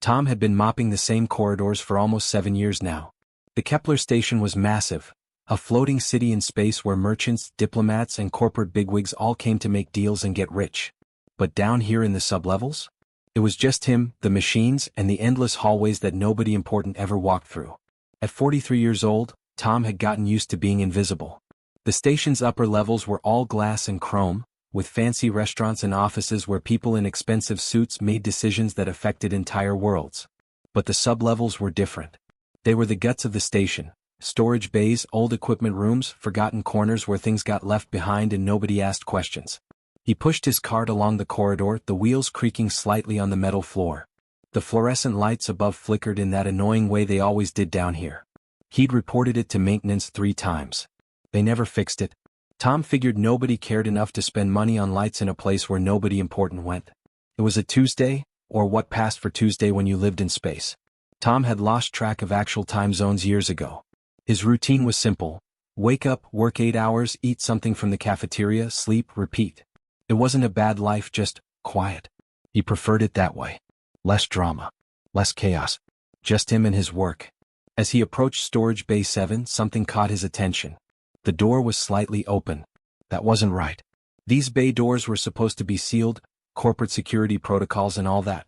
Tom had been mopping the same corridors for almost 7 years now. The Kepler station was massive, a floating city in space where merchants, diplomats, and corporate bigwigs all came to make deals and get rich. But down here in the sublevels? It was just him, the machines, and the endless hallways that nobody important ever walked through. At 43 years old, Tom had gotten used to being invisible. The station's upper levels were all glass and chrome, with fancy restaurants and offices where people in expensive suits made decisions that affected entire worlds. But the sublevels were different. They were the guts of the station. Storage bays, old equipment rooms, forgotten corners where things got left behind and nobody asked questions. He pushed his cart along the corridor, the wheels creaking slightly on the metal floor. The fluorescent lights above flickered in that annoying way they always did down here. He'd reported it to maintenance 3 times. They never fixed it. Tom figured nobody cared enough to spend money on lights in a place where nobody important went. It was a Tuesday, or what passed for Tuesday when you lived in space. Tom had lost track of actual time zones years ago. His routine was simple. Wake up, work 8 hours, eat something from the cafeteria, sleep, repeat. It wasn't a bad life, just quiet. He preferred it that way. Less drama. Less chaos. Just him and his work. As he approached Storage Bay 7, something caught his attention. The door was slightly open. That wasn't right. These bay doors were supposed to be sealed, corporate security protocols and all that.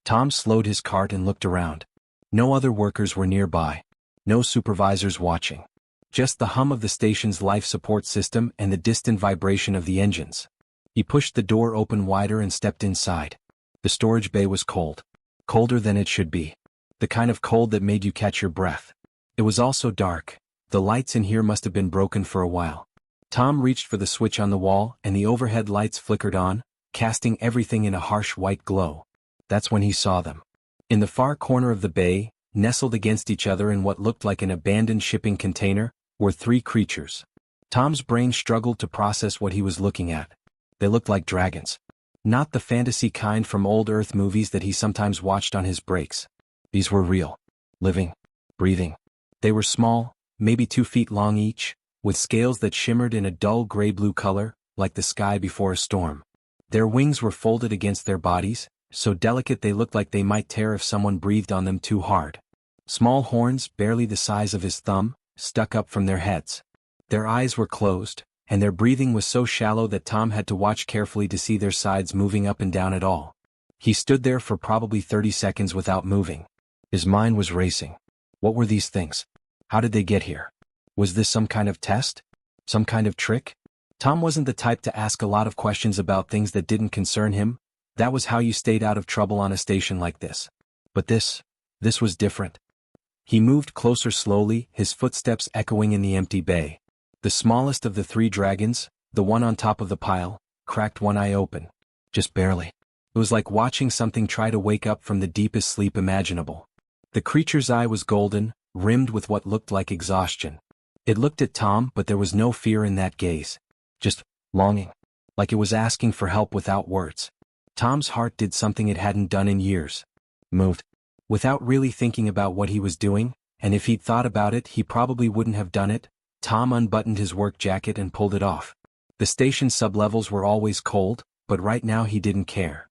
Tom slowed his cart and looked around. No other workers were nearby. No supervisors watching. Just the hum of the station's life support system and the distant vibration of the engines. He pushed the door open wider and stepped inside. The storage bay was cold. Colder than it should be. The kind of cold that made you catch your breath. It was also dark. The lights in here must have been broken for a while. Tom reached for the switch on the wall, and the overhead lights flickered on, casting everything in a harsh white glow. That's when he saw them. In the far corner of the bay, nestled against each other in what looked like an abandoned shipping container, were 3 creatures. Tom's brain struggled to process what he was looking at. They looked like dragons. Not the fantasy kind from old Earth movies that he sometimes watched on his breaks. These were real. Living. Breathing. They were small, maybe 2 feet long each, with scales that shimmered in a dull gray-blue color, like the sky before a storm. Their wings were folded against their bodies, so delicate they looked like they might tear if someone breathed on them too hard. Small horns, barely the size of his thumb, stuck up from their heads. Their eyes were closed, and their breathing was so shallow that Tom had to watch carefully to see their sides moving up and down at all. He stood there for probably 30 seconds without moving. His mind was racing. What were these things? How did they get here? Was this some kind of test? Some kind of trick? Tom wasn't the type to ask a lot of questions about things that didn't concern him. That was how you stayed out of trouble on a station like this. But this was different. He moved closer slowly, his footsteps echoing in the empty bay. The smallest of the 3 dragons, the one on top of the pile, cracked one eye open. Just barely. It was like watching something try to wake up from the deepest sleep imaginable. The creature's eye was golden, rimmed with what looked like exhaustion. It looked at Tom, but there was no fear in that gaze. Just longing. Like it was asking for help without words. Tom's heart did something it hadn't done in years. Moved. Without really thinking about what he was doing, and if he'd thought about it he probably wouldn't have done it, Tom unbuttoned his work jacket and pulled it off. The station sublevels were always cold, but right now he didn't care.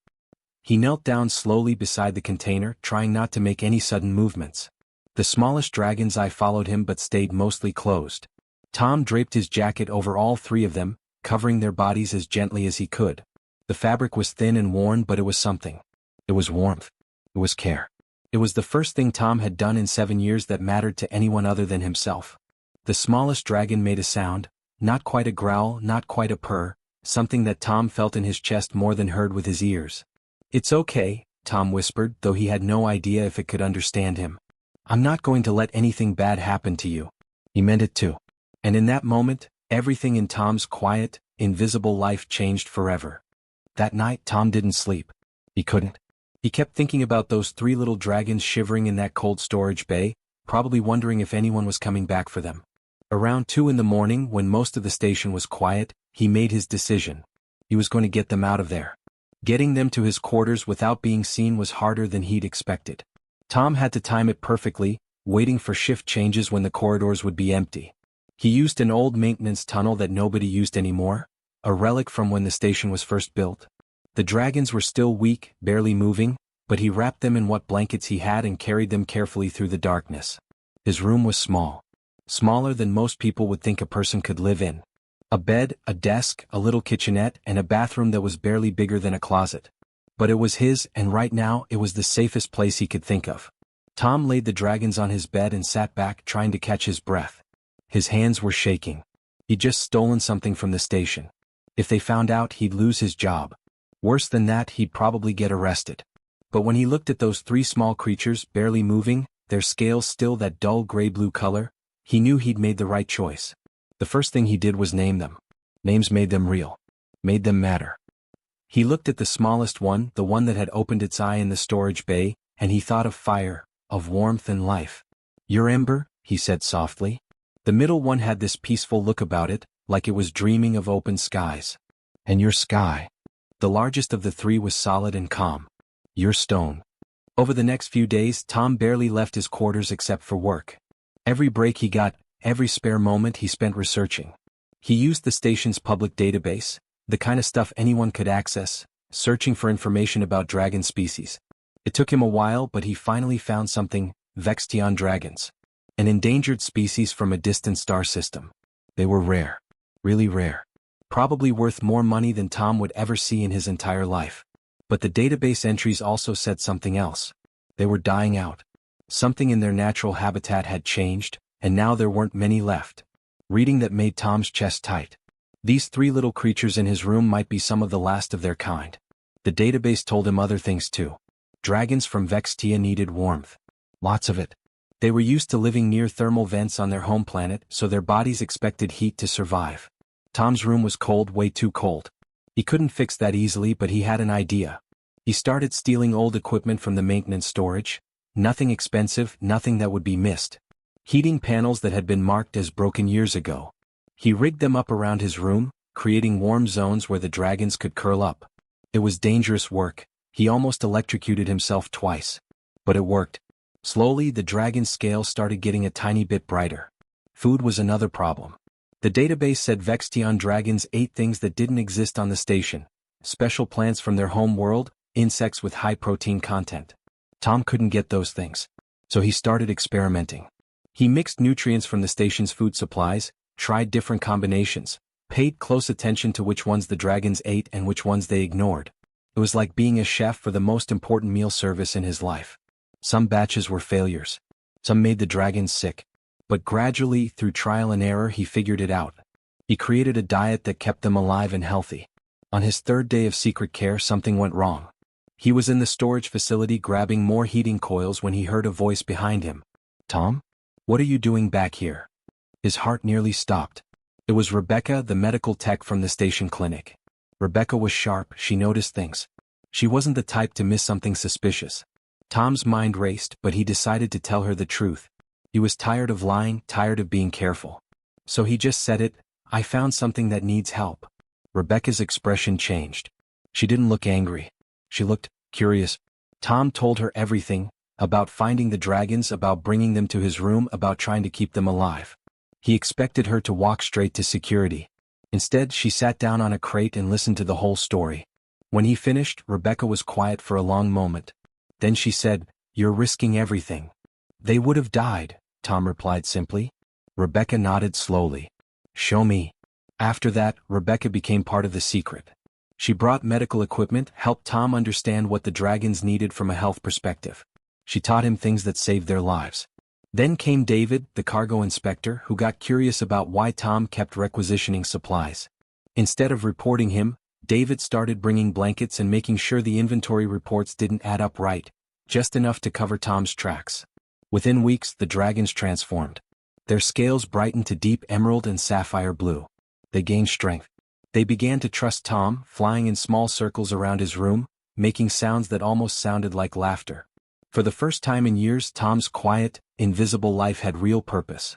He knelt down slowly beside the container, trying not to make any sudden movements. The smallest dragon's eye followed him but stayed mostly closed. Tom draped his jacket over all 3 of them, covering their bodies as gently as he could. The fabric was thin and worn, but it was something. It was warmth. It was care. It was the first thing Tom had done in 7 years that mattered to anyone other than himself. The smallest dragon made a sound, not quite a growl, not quite a purr, something that Tom felt in his chest more than heard with his ears. "It's okay," Tom whispered, though he had no idea if it could understand him. "I'm not going to let anything bad happen to you." He meant it too. And in that moment, everything in Tom's quiet, invisible life changed forever. That night Tom didn't sleep. He couldn't. He kept thinking about those 3 little dragons shivering in that cold storage bay, probably wondering if anyone was coming back for them. Around 2 in the morning, when most of the station was quiet, he made his decision. He was going to get them out of there. Getting them to his quarters without being seen was harder than he'd expected. Tom had to time it perfectly, waiting for shift changes when the corridors would be empty. He used an old maintenance tunnel that nobody used anymore, a relic from when the station was first built. The dragons were still weak, barely moving, but he wrapped them in what blankets he had and carried them carefully through the darkness. His room was small. Smaller than most people would think a person could live in. A bed, a desk, a little kitchenette, and a bathroom that was barely bigger than a closet. But it was his, and right now it was the safest place he could think of. Tom laid the dragons on his bed and sat back, trying to catch his breath. His hands were shaking. He'd just stolen something from the station. If they found out, he'd lose his job. Worse than that, he'd probably get arrested. But when he looked at those three small creatures barely moving, their scales still that dull gray-blue color, he knew he'd made the right choice. The first thing he did was name them. Names made them real. Made them matter. He looked at the smallest one, the one that had opened its eye in the storage bay, and he thought of fire, of warmth and life. "Your Ember," he said softly. The middle one had this peaceful look about it, like it was dreaming of open skies. "And your Sky." The largest of the three was solid and calm. "Your Stone." Over the next few days, Tom barely left his quarters except for work. Every break he got, every spare moment he spent researching. He used the station's public database, the kind of stuff anyone could access, searching for information about dragon species. It took him a while, but he finally found something: Vextion dragons. An endangered species from a distant star system. They were rare. Really rare. Probably worth more money than Tom would ever see in his entire life. But the database entries also said something else. They were dying out. Something in their natural habitat had changed, and now there weren't many left. Reading that made Tom's chest tight. These three little creatures in his room might be some of the last of their kind. The database told him other things too. Dragons from Vextia needed warmth. Lots of it. They were used to living near thermal vents on their home planet, so their bodies expected heat to survive. Tom's room was cold, way too cold. He couldn't fix that easily, but he had an idea. He started stealing old equipment from the maintenance storage. Nothing expensive, nothing that would be missed. Heating panels that had been marked as broken years ago. He rigged them up around his room, creating warm zones where the dragons could curl up. It was dangerous work. He almost electrocuted himself twice. But it worked. Slowly, the dragon's scale started getting a tiny bit brighter. Food was another problem. The database said Vextion dragons ate things that didn't exist on the station. Special plants from their home world, insects with high protein content. Tom couldn't get those things. So he started experimenting. He mixed nutrients from the station's food supplies, tried different combinations, paid close attention to which ones the dragons ate and which ones they ignored. It was like being a chef for the most important meal service in his life. Some batches were failures. Some made the dragons sick. But gradually, through trial and error, he figured it out. He created a diet that kept them alive and healthy. On his third day of secret care, something went wrong. He was in the storage facility grabbing more heating coils when he heard a voice behind him. "Tom? What are you doing back here?" His heart nearly stopped. It was Rebecca, the medical tech from the station clinic. Rebecca was sharp, she noticed things. She wasn't the type to miss something suspicious. Tom's mind raced, but he decided to tell her the truth. He was tired of lying, tired of being careful. So he just said it: "I found something that needs help." Rebecca's expression changed. She didn't look angry. She looked curious. Tom told her everything, about finding the dragons, about bringing them to his room, about trying to keep them alive. He expected her to walk straight to security. Instead, she sat down on a crate and listened to the whole story. When he finished, Rebecca was quiet for a long moment. Then she said, "You're risking everything." "They would have died," Tom replied simply. Rebecca nodded slowly. "Show me." After that, Rebecca became part of the secret. She brought medical equipment, helped Tom understand what the dragons needed from a health perspective. She taught him things that saved their lives. Then came David, the cargo inspector, who got curious about why Tom kept requisitioning supplies. Instead of reporting him, David started bringing blankets and making sure the inventory reports didn't add up right, just enough to cover Tom's tracks. Within weeks, the dragons transformed. Their scales brightened to deep emerald and sapphire blue. They gained strength. They began to trust Tom, flying in small circles around his room, making sounds that almost sounded like laughter. For the first time in years, Tom's quiet, invisible life had real purpose.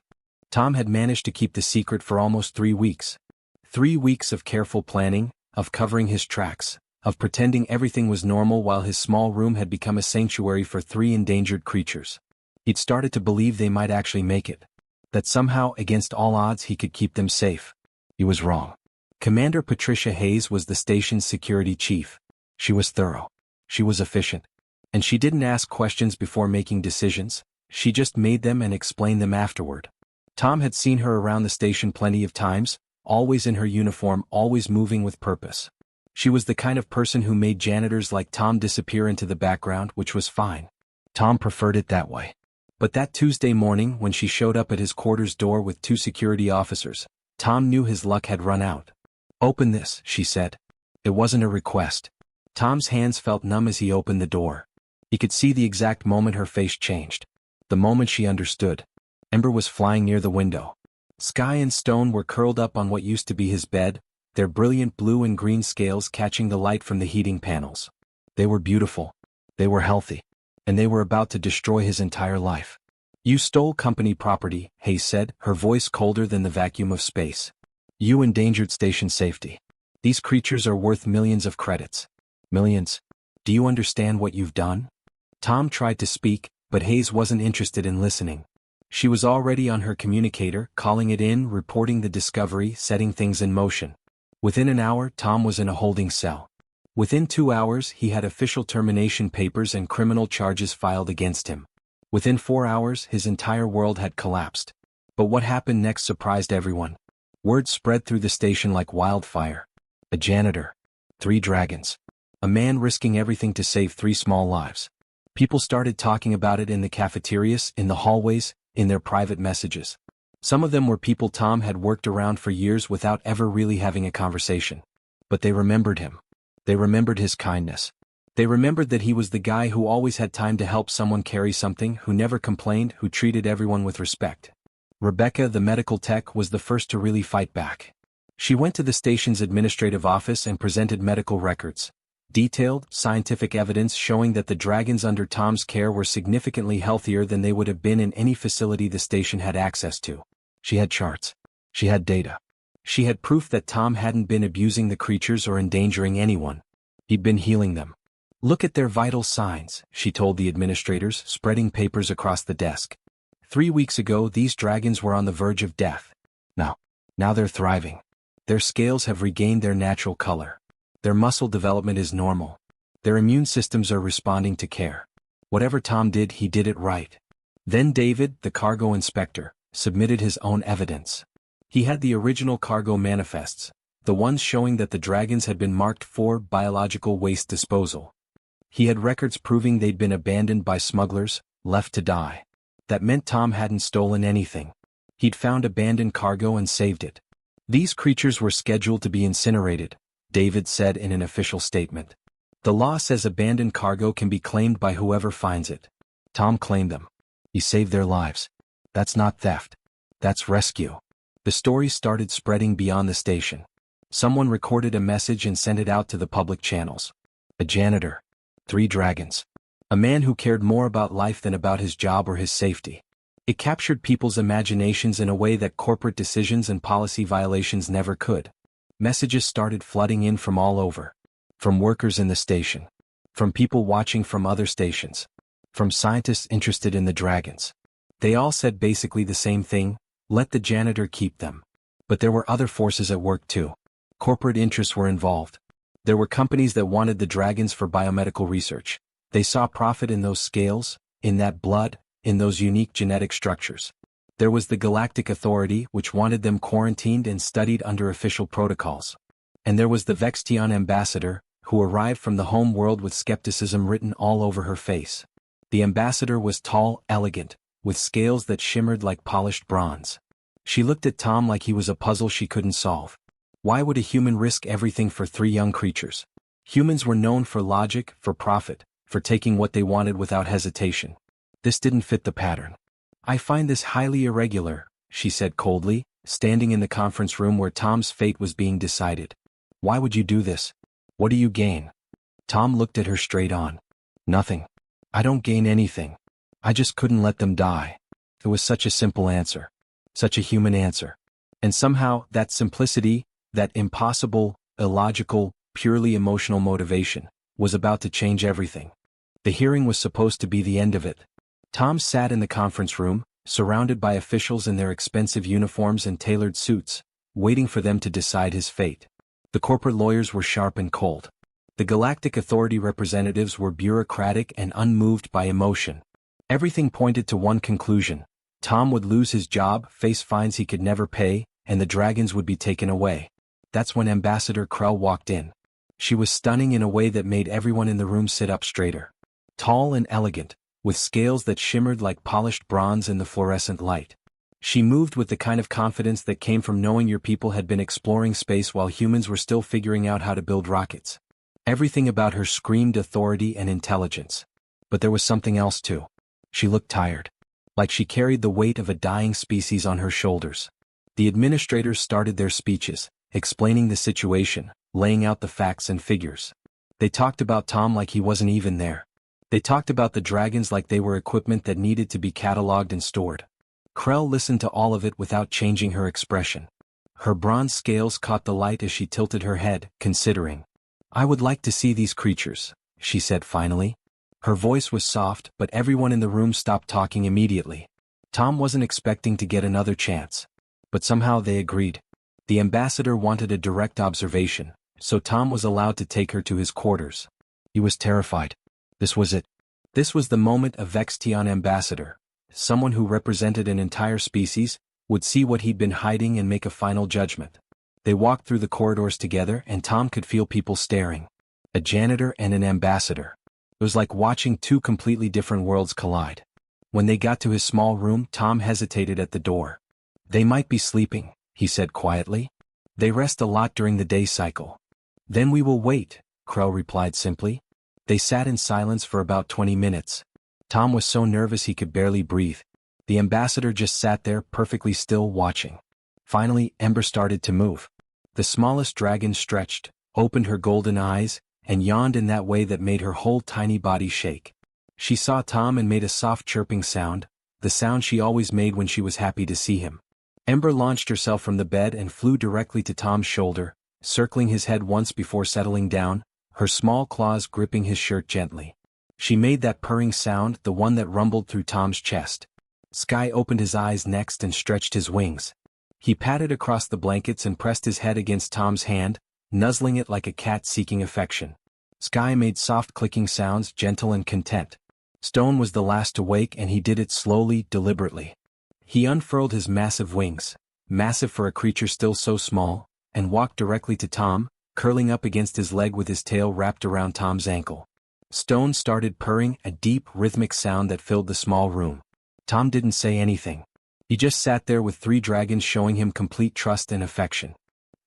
Tom had managed to keep the secret for almost 3 weeks. 3 weeks of careful planning, of covering his tracks, of pretending everything was normal while his small room had become a sanctuary for 3 endangered creatures. He'd started to believe they might actually make it. That somehow, against all odds, he could keep them safe. He was wrong. Commander Patricia Hayes was the station's security chief. She was thorough. She was efficient. And she didn't ask questions before making decisions, she just made them and explained them afterward. Tom had seen her around the station plenty of times, always in her uniform, always moving with purpose. She was the kind of person who made janitors like Tom disappear into the background, which was fine. Tom preferred it that way. But that Tuesday morning when she showed up at his quarters door with 2 security officers, Tom knew his luck had run out. "Open this," she said. It wasn't a request. Tom's hands felt numb as he opened the door. He could see the exact moment her face changed. The moment she understood. Ember was flying near the window. Sky and Stone were curled up on what used to be his bed, their brilliant blue and green scales catching the light from the heating panels. They were beautiful. They were healthy. And they were about to destroy his entire life. "You stole company property," Hayes said, her voice colder than the vacuum of space. "You endangered station safety. These creatures are worth millions of credits." "Millions? Do you understand what you've done?" Tom tried to speak, but Hayes wasn't interested in listening. She was already on her communicator, calling it in, reporting the discovery, setting things in motion. Within an hour, Tom was in a holding cell. Within 2 hours, he had official termination papers and criminal charges filed against him. Within 4 hours, his entire world had collapsed. But what happened next surprised everyone. Word spread through the station like wildfire. A janitor. 3 dragons. A man risking everything to save 3 small lives. People started talking about it in the cafeterias, in the hallways, in their private messages. Some of them were people Tom had worked around for years without ever really having a conversation. But they remembered him. They remembered his kindness. They remembered that he was the guy who always had time to help someone carry something, who never complained, who treated everyone with respect. Rebecca, the medical tech, was the first to really fight back. She went to the station's administrative office and presented medical records. Detailed, scientific evidence showing that the dragons under Tom's care were significantly healthier than they would have been in any facility the station had access to. She had charts. She had data. She had proof that Tom hadn't been abusing the creatures or endangering anyone. He'd been healing them. "Look at their vital signs," she told the administrators, spreading papers across the desk. 3 weeks ago, these dragons were on the verge of death. Now they're thriving. Their scales have regained their natural color. Their muscle development is normal. Their immune systems are responding to care. Whatever Tom did, he did it right. Then David, the cargo inspector, submitted his own evidence. He had the original cargo manifests, the ones showing that the dragons had been marked for biological waste disposal. He had records proving they'd been abandoned by smugglers, left to die. That meant Tom hadn't stolen anything. He'd found abandoned cargo and saved it. "These creatures were scheduled to be incinerated," David said in an official statement. "The law says abandoned cargo can be claimed by whoever finds it. Tom claimed them. He saved their lives. That's not theft. That's rescue." The story started spreading beyond the station. Someone recorded a message and sent it out to the public channels. A janitor. 3 dragons. A man who cared more about life than about his job or his safety. It captured people's imaginations in a way that corporate decisions and policy violations never could. Messages started flooding in from all over. From workers in the station. From people watching from other stations. From scientists interested in the dragons. They all said basically the same thing: let the janitor keep them. But there were other forces at work too. Corporate interests were involved. There were companies that wanted the dragons for biomedical research. They saw profit in those scales, in that blood, in those unique genetic structures. There was the Galactic Authority, which wanted them quarantined and studied under official protocols. And there was the Vextion ambassador, who arrived from the home world with skepticism written all over her face. The ambassador was tall, elegant, with scales that shimmered like polished bronze. She looked at Tom like he was a puzzle she couldn't solve. Why would a human risk everything for 3 young creatures? Humans were known for logic, for profit, for taking what they wanted without hesitation. This didn't fit the pattern. "I find this highly irregular," she said coldly, standing in the conference room where Tom's fate was being decided. "Why would you do this? What do you gain?" Tom looked at her straight on. "Nothing. I don't gain anything. I just couldn't let them die." It was such a simple answer. Such a human answer. And somehow, that simplicity, that impossible, illogical, purely emotional motivation, was about to change everything. The hearing was supposed to be the end of it. Tom sat in the conference room, surrounded by officials in their expensive uniforms and tailored suits, waiting for them to decide his fate. The corporate lawyers were sharp and cold. The Galactic Authority representatives were bureaucratic and unmoved by emotion. Everything pointed to one conclusion: Tom would lose his job, face fines he could never pay, and the dragons would be taken away. That's when Ambassador Krell walked in. She was stunning in a way that made everyone in the room sit up straighter. Tall and elegant, with scales that shimmered like polished bronze in the fluorescent light. She moved with the kind of confidence that came from knowing your people had been exploring space while humans were still figuring out how to build rockets. Everything about her screamed authority and intelligence. But there was something else too. She looked tired. Like she carried the weight of a dying species on her shoulders. The administrators started their speeches, explaining the situation, laying out the facts and figures. They talked about Tom like he wasn't even there. They talked about the dragons like they were equipment that needed to be cataloged and stored. Krell listened to all of it without changing her expression. Her bronze scales caught the light as she tilted her head, considering. "I would like to see these creatures," she said finally. Her voice was soft, but everyone in the room stopped talking immediately. Tom wasn't expecting to get another chance. But somehow they agreed. The ambassador wanted a direct observation, so Tom was allowed to take her to his quarters. He was terrified. This was it. This was the moment a Vextion ambassador, someone who represented an entire species, would see what he'd been hiding and make a final judgment. They walked through the corridors together and Tom could feel people staring. A janitor and an ambassador. It was like watching two completely different worlds collide. When they got to his small room, Tom hesitated at the door. "They might be sleeping," he said quietly. "They rest a lot during the day cycle." "Then we will wait," Krell replied simply. They sat in silence for about 20 minutes. Tom was so nervous he could barely breathe. The ambassador just sat there perfectly still watching. Finally, Ember started to move. The smallest dragon stretched, opened her golden eyes, and yawned in that way that made her whole tiny body shake. She saw Tom and made a soft chirping sound, the sound she always made when she was happy to see him. Ember launched herself from the bed and flew directly to Tom's shoulder, circling his head once before settling down, her small claws gripping his shirt gently. She made that purring sound, the one that rumbled through Tom's chest. Sky opened his eyes next and stretched his wings. He patted across the blankets and pressed his head against Tom's hand, nuzzling it like a cat seeking affection. Sky made soft clicking sounds, gentle and content. Stone was the last to wake and he did it slowly, deliberately. He unfurled his massive wings, massive for a creature still so small, and walked directly to Tom, curling up against his leg with his tail wrapped around Tom's ankle. Stone started purring, a deep, rhythmic sound that filled the small room. Tom didn't say anything. He just sat there with three dragons showing him complete trust and affection.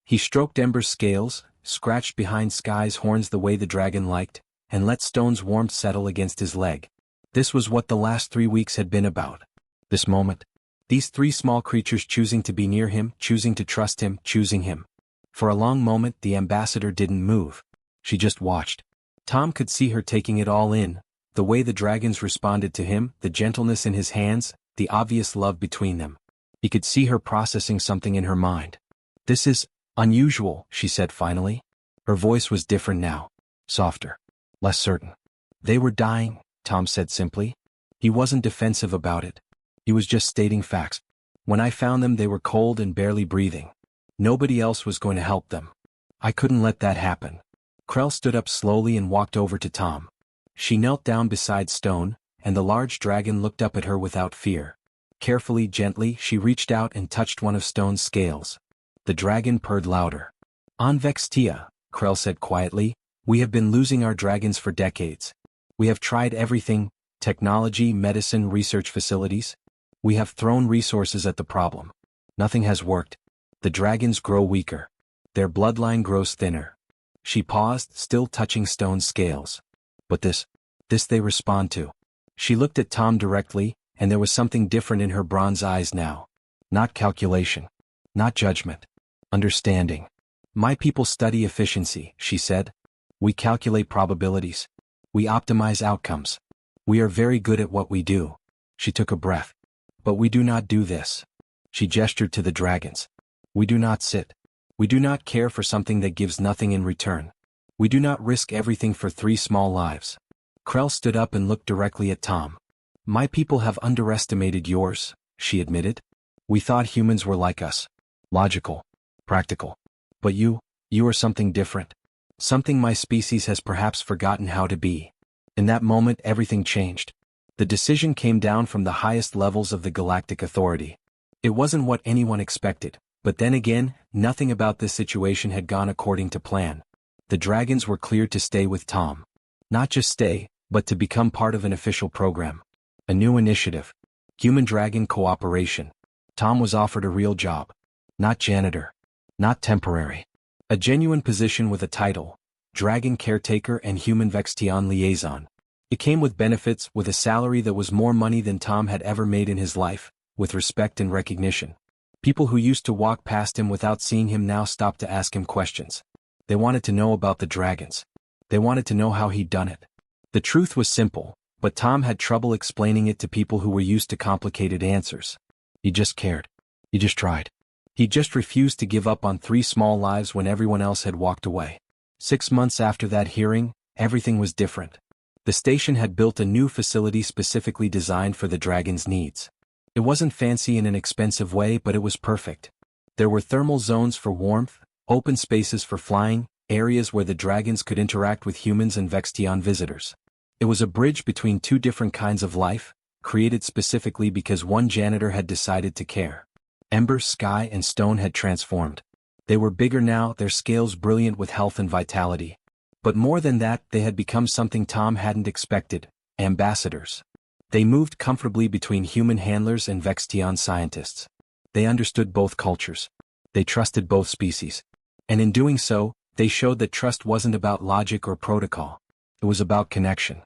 He stroked Ember's scales, scratched behind Sky's horns the way the dragon liked, and let Stone's warmth settle against his leg. This was what the last 3 weeks had been about. This moment. These three small creatures choosing to be near him, choosing to trust him, choosing him. For a long moment the ambassador didn't move. She just watched. Tom could see her taking it all in, the way the dragons responded to him, the gentleness in his hands, the obvious love between them. He could see her processing something in her mind. "This is unusual," she said finally. Her voice was different now. Softer. Less certain. "They were dying," Tom said simply. He wasn't defensive about it. He was just stating facts. "When I found them they were cold and barely breathing. Nobody else was going to help them. I couldn't let that happen." Krell stood up slowly and walked over to Tom. She knelt down beside Stone, and the large dragon looked up at her without fear. Carefully, gently, she reached out and touched one of Stone's scales. The dragon purred louder. "On Vextia," Krell said quietly, "we have been losing our dragons for decades. We have tried everything, technology, medicine, research facilities. We have thrown resources at the problem. Nothing has worked. The dragons grow weaker. Their bloodline grows thinner." She paused, still touching Stone's scales. "But this they respond to." She looked at Tom directly, and there was something different in her bronze eyes now. Not calculation. Not judgment. Understanding. "My people study efficiency," she said. "We calculate probabilities. We optimize outcomes. We are very good at what we do." She took a breath. "But we do not do this." She gestured to the dragons. "We do not sit. We do not care for something that gives nothing in return. We do not risk everything for 3 small lives." Krell stood up and looked directly at Tom. "My people have underestimated yours," she admitted. "We thought humans were like us. Logical. Practical. But you are something different. Something my species has perhaps forgotten how to be. In that moment everything changed. The decision came down from the highest levels of the Galactic Authority. It wasn't what anyone expected, but then again, nothing about this situation had gone according to plan. The dragons were cleared to stay with Tom. Not just stay, but to become part of an official program. A new initiative. Human-dragon cooperation. Tom was offered a real job. Not janitor. Not temporary. A genuine position with a title. Dragon caretaker and human Vextion liaison. It came with benefits, with a salary that was more money than Tom had ever made in his life, with respect and recognition. People who used to walk past him without seeing him now stopped to ask him questions. They wanted to know about the dragons. They wanted to know how he'd done it. The truth was simple, but Tom had trouble explaining it to people who were used to complicated answers. He just cared. He just tried. He just refused to give up on 3 small lives when everyone else had walked away. 6 months after that hearing, everything was different. The station had built a new facility specifically designed for the dragons' needs. It wasn't fancy in an expensive way, but it was perfect. There were thermal zones for warmth, open spaces for flying, areas where the dragons could interact with humans and Vextion visitors. It was a bridge between 2 different kinds of life, created specifically because one janitor had decided to care. Ember, Sky, and Stone had transformed. They were bigger now, their scales brilliant with health and vitality. But more than that, they had become something Tom hadn't expected: ambassadors. They moved comfortably between human handlers and Vextion scientists. They understood both cultures. They trusted both species. And in doing so, they showed that trust wasn't about logic or protocol. It was about connection.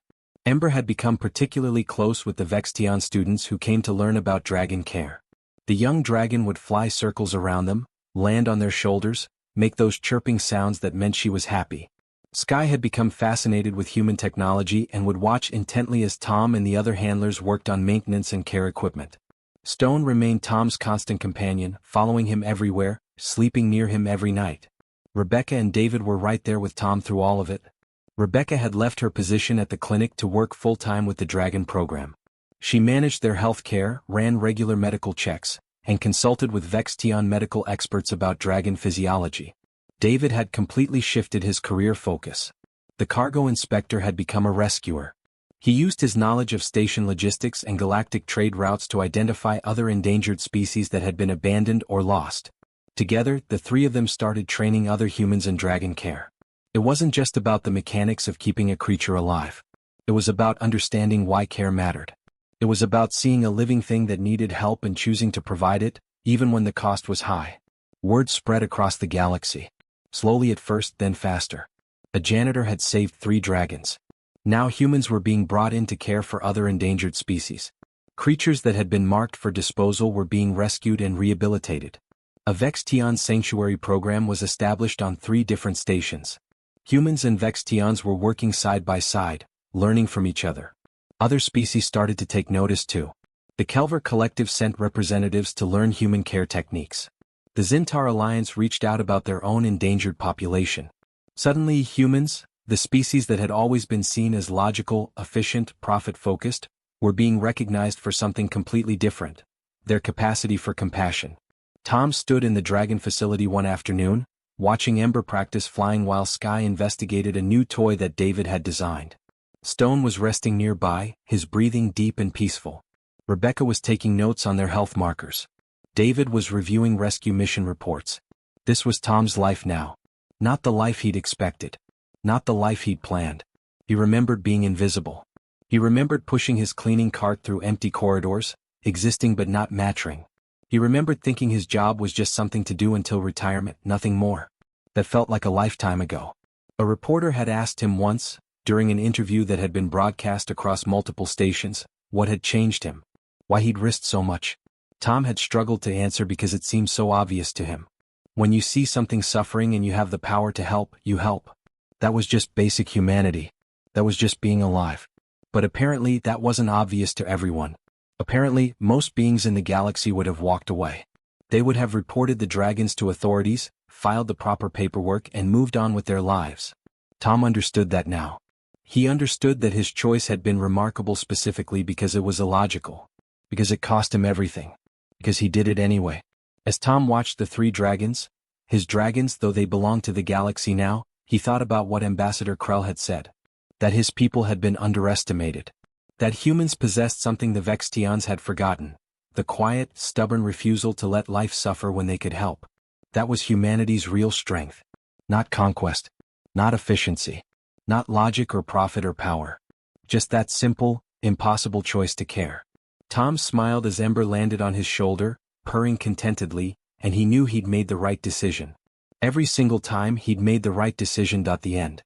Ember had become particularly close with the Vextion students who came to learn about dragon care. The young dragon would fly circles around them, land on their shoulders, make those chirping sounds that meant she was happy. Sky had become fascinated with human technology and would watch intently as Tom and the other handlers worked on maintenance and care equipment. Stone remained Tom's constant companion, following him everywhere, sleeping near him every night. Rebecca and David were right there with Tom through all of it. Rebecca had left her position at the clinic to work full-time with the Dragon program. She managed their health care, ran regular medical checks, and consulted with Vextion medical experts about dragon physiology. David had completely shifted his career focus. The cargo inspector had become a rescuer. He used his knowledge of station logistics and galactic trade routes to identify other endangered species that had been abandoned or lost. Together, the 3 of them started training other humans in dragon care. It wasn't just about the mechanics of keeping a creature alive. It was about understanding why care mattered. It was about seeing a living thing that needed help and choosing to provide it, even when the cost was high. Word spread across the galaxy. Slowly at first, then faster. A janitor had saved 3 dragons. Now humans were being brought in to care for other endangered species. Creatures that had been marked for disposal were being rescued and rehabilitated. A Vextion sanctuary program was established on 3 different stations. Humans and Vextions were working side by side, learning from each other. Other species started to take notice too. The Kelver Collective sent representatives to learn human care techniques. The Zintar Alliance reached out about their own endangered population. Suddenly humans, the species that had always been seen as logical, efficient, profit-focused, were being recognized for something completely different: their capacity for compassion. Tom stood in the Dragon facility one afternoon, watching Ember practice flying while Sky investigated a new toy that David had designed. Stone was resting nearby, his breathing deep and peaceful. Rebecca was taking notes on their health markers. David was reviewing rescue mission reports. This was Tom's life now. Not the life he'd expected. Not the life he'd planned. He remembered being invisible. He remembered pushing his cleaning cart through empty corridors, existing but not mattering. He remembered thinking his job was just something to do until retirement, nothing more. That felt like a lifetime ago. A reporter had asked him once, during an interview that had been broadcast across multiple stations, what had changed him. Why he'd risked so much. Tom had struggled to answer because it seemed so obvious to him. When you see something suffering and you have the power to help, you help. That was just basic humanity. That was just being alive. But apparently that wasn't obvious to everyone. Apparently, most beings in the galaxy would have walked away. They would have reported the dragons to authorities, filed the proper paperwork, and moved on with their lives. Tom understood that now. He understood that his choice had been remarkable specifically because it was illogical. Because it cost him everything. Because he did it anyway. As Tom watched the 3 dragons, his dragons though they belonged to the galaxy now, He thought about what Ambassador Krell had said. That his people had been underestimated. That humans possessed something the Vextians had forgotten. The quiet, stubborn refusal to let life suffer when they could help. That was humanity's real strength. Not conquest. Not efficiency. Not logic or profit or power. Just that simple, impossible choice to care. Tom smiled as Ember landed on his shoulder, purring contentedly, and he knew he'd made the right decision. Every single time he'd made the right decision. The end.